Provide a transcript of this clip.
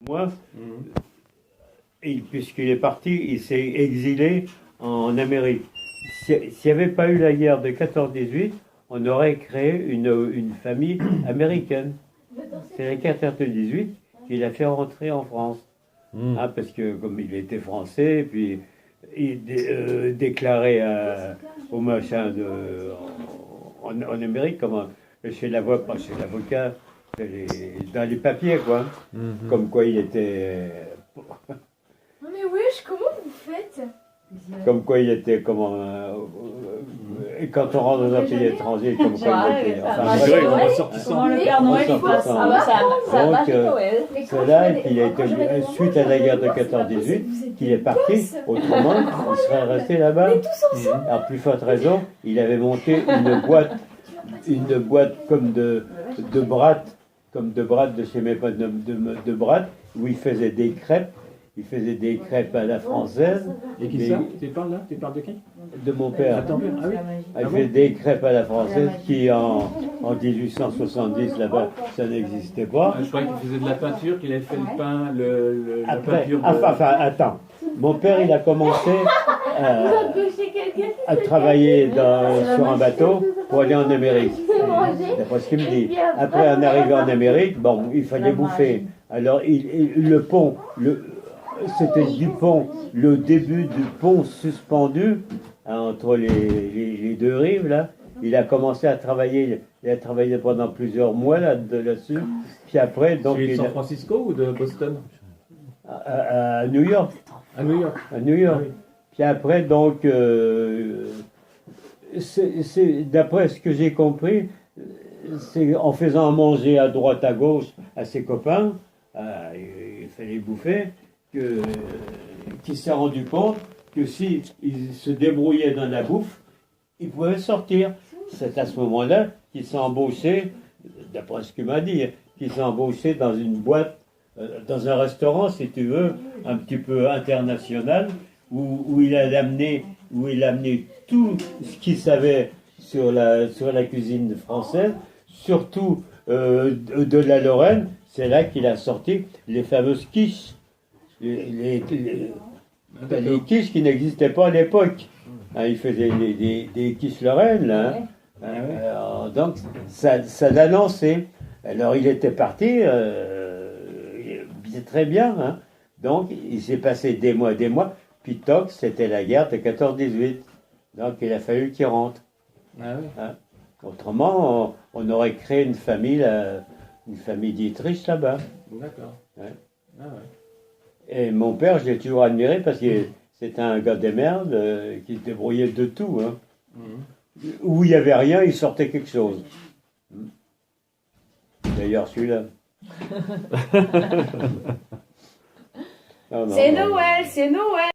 Moi, puisqu'il est parti, il s'est exilé en Amérique. S'il n'y avait pas eu la guerre de 14-18, on aurait créé une famille américaine. C'est la 14-18 qui l'a fait rentrer en France. Parce que comme il était français, puis il déclaré au machin en Amérique, comme chez l'avocat, pas chez l'avocat, dans les papiers, quoi. Comme quoi il était. Non mais wesh, comment vous faites? Comme quoi il était, comment. Et quand on rentre dans un pays étranger, comme quoi il était. Enfin, C'est vrai qu'on bref, ressortissant. Comment le Père Noël il passe Ah bah, ça Donc, marche Noël. c'est là qu'il a été, suite à la guerre de 14-18, qu'il est parti. Autrement, il serait resté là-bas. Alors, plus forte raison, il avait monté une boîte comme de brattes, de chez mes potes de brattes, où il faisait des crêpes. Il faisait des crêpes à la française. Et qui ça? Tu parles là? Tu parles de qui? De mon père. Ah, ton père? Ah oui. Il fait des crêpes à la française qui en 1870 là-bas ça n'existait pas. Je croyais qu'il faisait de la peinture, qu'il avait fait le pain, la Après, peinture. enfin, attends. Mon père il a commencé à travailler sur un bateau pour aller en Amérique. D'après ce qu'il me dit. Après en arrivant en Amérique, bon, il fallait bouffer. Alors le pont, c'était du pont, le début du pont suspendu entre les deux rives là. Il a commencé à travailler. Il a travaillé pendant plusieurs mois là-dessus. Puis après, donc Celui de San Francisco ou de Boston? À New York. À New York. À New York. Ah oui. Puis après, donc, d'après ce que j'ai compris, c'est en faisant manger à droite, à gauche à ses copains, il fallait bouffer, qu'il s'est rendu compte que si il se débrouillait dans la bouffe, il pouvait sortir. C'est à ce moment-là qu'il s'est embauché, d'après ce qu'il m'a dit, qu'il s'est embauché dans une boîte, dans un restaurant, si tu veux, un petit peu international, où il a amené tout ce qu'il savait sur la cuisine française, surtout de la Lorraine. C'est là qu'il a sorti les fameuses quiches, les quiches qui n'existaient pas à l'époque. Il faisait des quiches lorraines, là. Donc ça l'a lancé. Alors il était parti très bien. Hein. Donc il s'est passé des mois. Puis toc, c'était la guerre de 14-18. Donc il a fallu qu'il rentre. Ah oui. Hein. Autrement, on aurait créé une famille d'Autriche là-bas. D'accord. Ouais. Ah ouais. Et mon père, je l'ai toujours admiré parce que c'était un gars des merdes qui se débrouillait de tout. Hein. Où il n'y avait rien, il sortait quelque chose. D'ailleurs, celui-là. C'est Noël, c'est Noël.